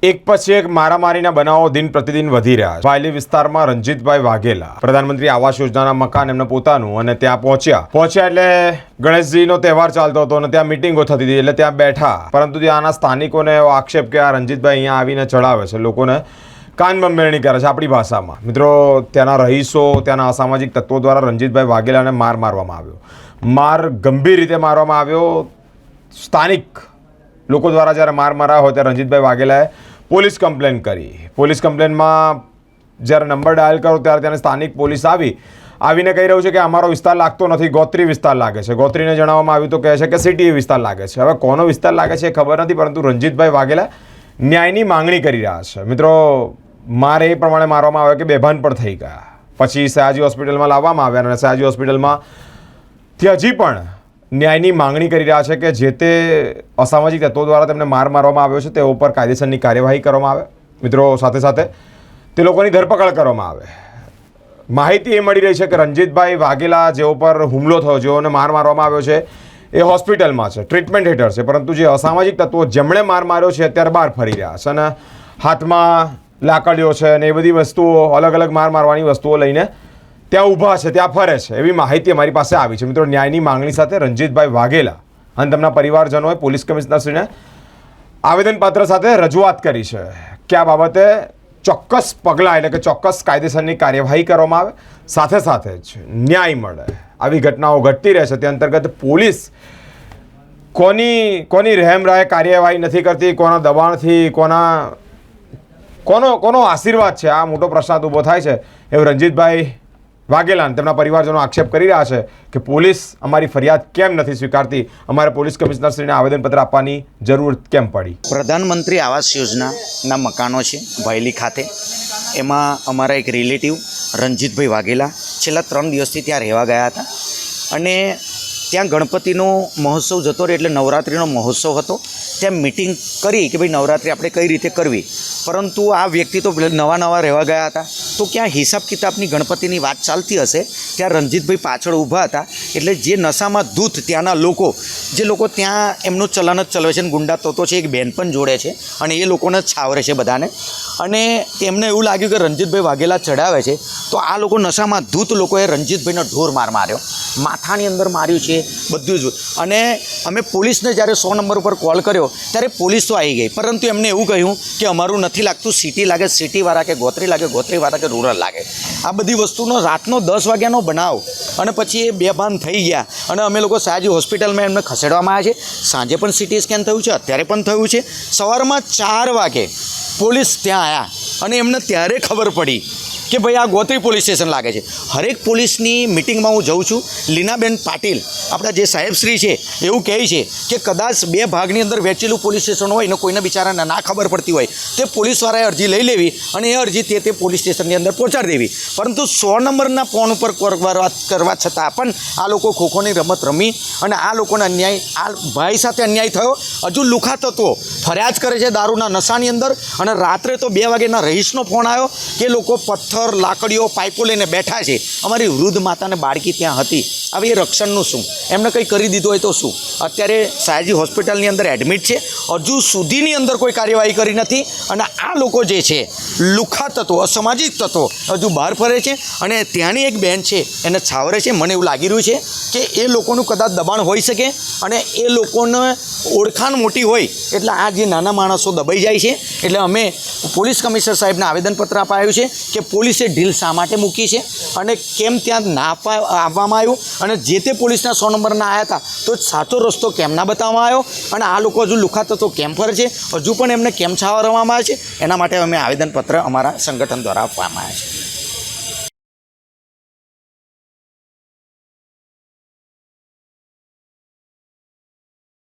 એક પછી એક મારામારીના બનાવો દિન પ્રતિદિન વધી રહ્યા છે। વાયલી વિસ્તારમાં રંજીતભાઈ વાઘેલા પ્રધાનમંત્રી આવાસ યોજનાના મકાન એમને પોતાનું અને ત્યાં પહોંચ્યા એટલે ગણેશજીનો તહેવાર ચાલતો હતો અને ત્યાં મીટિંગો થતી હતી એટલે ત્યાં બેઠા, પરંતુ ત્યાંના સ્થાનિકોને એવો આક્ષેપ કે આ રંજીતભાઈ અહીંયા આવીને ચડાવે છે, લોકોને કાન બંબેરણી કરે છે આપણી ભાષામાં। મિત્રો, ત્યાંના રહીશો, ત્યાંના અસામાજિક તત્વો દ્વારા રંજીતભાઈ વાઘેલાને માર મારવામાં આવ્યો। માર ગંભીર રીતે મારવામાં આવ્યો। સ્થાનિક લોકો દ્વારા જ્યારે માર માર્યા હોય ત્યારે રંજીતભાઈ વાઘેલાએ પોલીસ કમ્પ્લેન કરી। પોલીસ કમ્પ્લેનમાં જ્યારે નંબર ડાયલ કરો ત્યારે ત્યાં સ્થાનિક પોલીસ આવીને કહી રહ્યું છે કે અમારો વિસ્તાર લાગતો નથી, ગોત્રી વિસ્તાર લાગે છે। ગોત્રીને જણાવવામાં આવ્યું તો કહે છે કે સિટી વિસ્તાર લાગે છે। હવે કોનો વિસ્તાર લાગે છે એ ખબર નથી, પરંતુ રંજીતભાઈ વાઘેલા ન્યાયની માંગણી કરી રહ્યા છે। મિત્રો, માર એ પ્રમાણે મારવામાં આવ્યો કે બેભાન પણ થઈ ગયા। પછી સયાજી હોસ્પિટલમાં લાવવામાં આવ્યા અને સયાજી હોસ્પિટલમાં હજી પણ ન્યાયની માંગણી કરી રહ્યા છે કે જે તે અસામાજિક તત્વો દ્વારા તેમને માર મારવામાં આવ્યો છે તે ઉપર કાયદેસરની કાર્યવાહી કરવામાં આવે। મિત્રો, સાથે સાથે તે લોકોની ધરપકડ કરવામાં આવે। માહિતી એ મળી રહી છે કે રંજીતભાઈ વાઘેલા જેઓ પર હુમલો થયો, જેઓને માર મારવામાં આવ્યો છે, એ હોસ્પિટલમાં છે, ટ્રીટમેન્ટ હેઠળ છે, પરંતુ જે અસામાજિક તત્વો જેમણે માર માર્યો છે અત્યારે બહાર ફરી રહ્યા છે અને હાથમાં લાકડીઓ છે અને એ બધી વસ્તુઓ, અલગ અલગ માર મારવાની વસ્તુઓ લઈને ત્યાં ઊભા છે, ત્યાં ફરે છે, એવી માહિતી અમારી પાસે આવી છે। મિત્રો, ન્યાયની માંગણી સાથે રંજીતભાઈ વાઘેલા અને તેમના પરિવારજનોએ પોલીસ કમિશનરશ્રીને આવેદનપત્ર સાથે રજૂઆત કરી છે કે આ બાબતે ચોક્કસ પગલાં એટલે કે ચોક્કસ કાયદેસરની કાર્યવાહી કરવામાં આવે, સાથે સાથે જ ન્યાય મળે। આવી ઘટનાઓ ઘટતી રહે છે, તે અંતર્ગત પોલીસ કોની રહેમરાહે કાર્યવાહી નથી કરતી, કોના દબાણથી, કોનો આશીર્વાદ છે, આ મોટો પ્રશ્ન ઊભો થાય છે। એવું રંજીતભાઈ વાઘેલા તેમના પરિવારજનો આક્ષેપ કરી રહ્યા છે કે પોલીસ અમારી ફરિયાદ કેમ નથી સ્વીકારતી, અમારે પોલીસ કમિશનરશ્રીને આવેદનપત્ર આપવાની જરૂર કેમ પડી। પ્રધાનમંત્રી આવાસ યોજનાના મકાનો છે વાયલી ખાતે, એમાં અમારા એક રિલેટિવ રંજીતભાઈ વાઘેલા છેલ્લા 3 દિવસથી ત્યાં રહેવા ગયા હતા અને ત્યાં ગણપતિનો મહોત્સવ જતો રહે એટલે નવરાત્રિનો મહોત્સવ હતો। ત્યાં મિટિંગ કરી કે ભાઈ નવરાત્રિ આપણે કઈ રીતે કરવી, પરંતુ આ વ્યક્તિ તો નવા રહેવા ગયા હતા, તો ક્યાં હિસાબ કિતાબની ગણપતિની વાત ચાલતી હશે ત્યાં રંજીતભાઈ પાછળ ઊભા હતા। એટલે જે નશામાં ધૂત ત્યાંના લોકો, જે લોકો ત્યાં એમનું ચલણ જ ચલાવે છે અને ગુંડા તત્વો છે, એક બેન પણ જોડે છે અને એ લોકોને જ છાવરે છે બધાને, અને તેમને એવું લાગ્યું કે રંજીતભાઈ વાઘેલા ચડાવે છે, તો આ લોકો નશામાં ધૂત લોકોએ રંજીતભાઈનો ઢોર માર્યો, માથાની અંદર માર્યું છે બધું જ। અને અમે પોલીસને જ્યારે 100 નંબર ઉપર કોલ કર્યો ત્યારે પોલીસ તો આવી ગઈ, પરંતુ એમને એવું કહ્યું કે અમારું નથી લાગતું સિટી લાગે સિટીવાળા, કે ગોત્રી લાગે ગોત્રીવાળા, કે રૂરલ લાગે। આ બધી વસ્તુનો રાતનો 10 વાગ્યાનો બનાવ અને પછી એ બેભાન થઈ ગયા અને અમે લોકો સયાજી હોસ્પિટલમાં એમને ખસેડવામાં આવ્યા છે। સાંજે પણ સિટી સ્કેન થયું છે, અત્યારે પણ થયું છે। સવારમાં 4 વાગે પોલીસ ત્યાં આવ્યા અને એમને ત્યારે ખબર પડી કે ભાઈ આ ગોત્રી પોલીસ સ્ટેશન લાગે છે। હરેક પોલીસની મિટિંગમાં હું જઉં છું, લીનાબેન પાટીલ આપણા જે સાહેબશ્રી છે એવું કહે છે કે કદાચ 2 ભાગની અંદર વહેંચેલું પોલીસ સ્ટેશન હોય ને કોઈને બિચારાને ના ખબર પડતી હોય તે પોલીસવાળાએ અરજી લઈ લેવી અને એ અરજી તે પોલીસ સ્ટેશનની અંદર પહોંચાડી દેવી, પરંતુ 100 નંબરના ફોન ઉપર કરવા છતાં પણ આ લોકો ખોખોની રમત રમી અને આ લોકોને અન્યાય, આ ભાઈ સાથે અન્યાય થયો। હજુ લુખા તત્વો ફરિયાદ કરે છે દારૂના નશાની અંદર અને રાત્રે તો 2 વાગ્યાના રહીશનો ફોન આવ્યો કે લોકો પથ્થર, લાકડીઓ, પાઇપો લઈને બેઠા છે। અમારી વૃદ્ધ માતાને બાળકી ત્યાં હતી, હવે એ રક્ષણનું શું, એમને કંઈ કરી દીધું હોય તો શું? અત્યારે સયાજી હોસ્પિટલની અંદર એડમિટ છે, હજુ સુધીની અંદર કોઈ કાર્યવાહી કરી નથી અને આ લોકો જે છે લુખા તત્વો, અસામાજિક તત્વો હજુ બહાર ફરે છે અને ત્યાંની એક બેન છે એને છાવરે છે। મને એવું લાગી રહ્યું છે કે એ લોકોનું કદાચ દબાણ હોઈ શકે અને એ લોકોને ઓળખાણ મોટી હોય એટલે આ જે નાના માણસો દબાઈ જાય છે। એટલે અમે પોલીસ કમિશનર સાહેબને આવેદનપત્ર અપાયું છે કે પોલીસે ઢીલ શા માટે મૂકી છે અને કેમ ત્યાં ના આવવામાં આવ્યું અને જે તે પોલીસના 100 નંબરના આવ્યા હતા તો સાચો રસ્તો કેમ ના બતાવવામાં આવ્યો અને આ લોકો હજુ લુખા તત્વો કેમ ફરે છે, હજુ પણ એમને કેમ છાવરવામાં આવે છે, એના માટે અમે આવેદનપત્ર અમારા સંગઠન દ્વારા આપવામાં આવ્યા છે।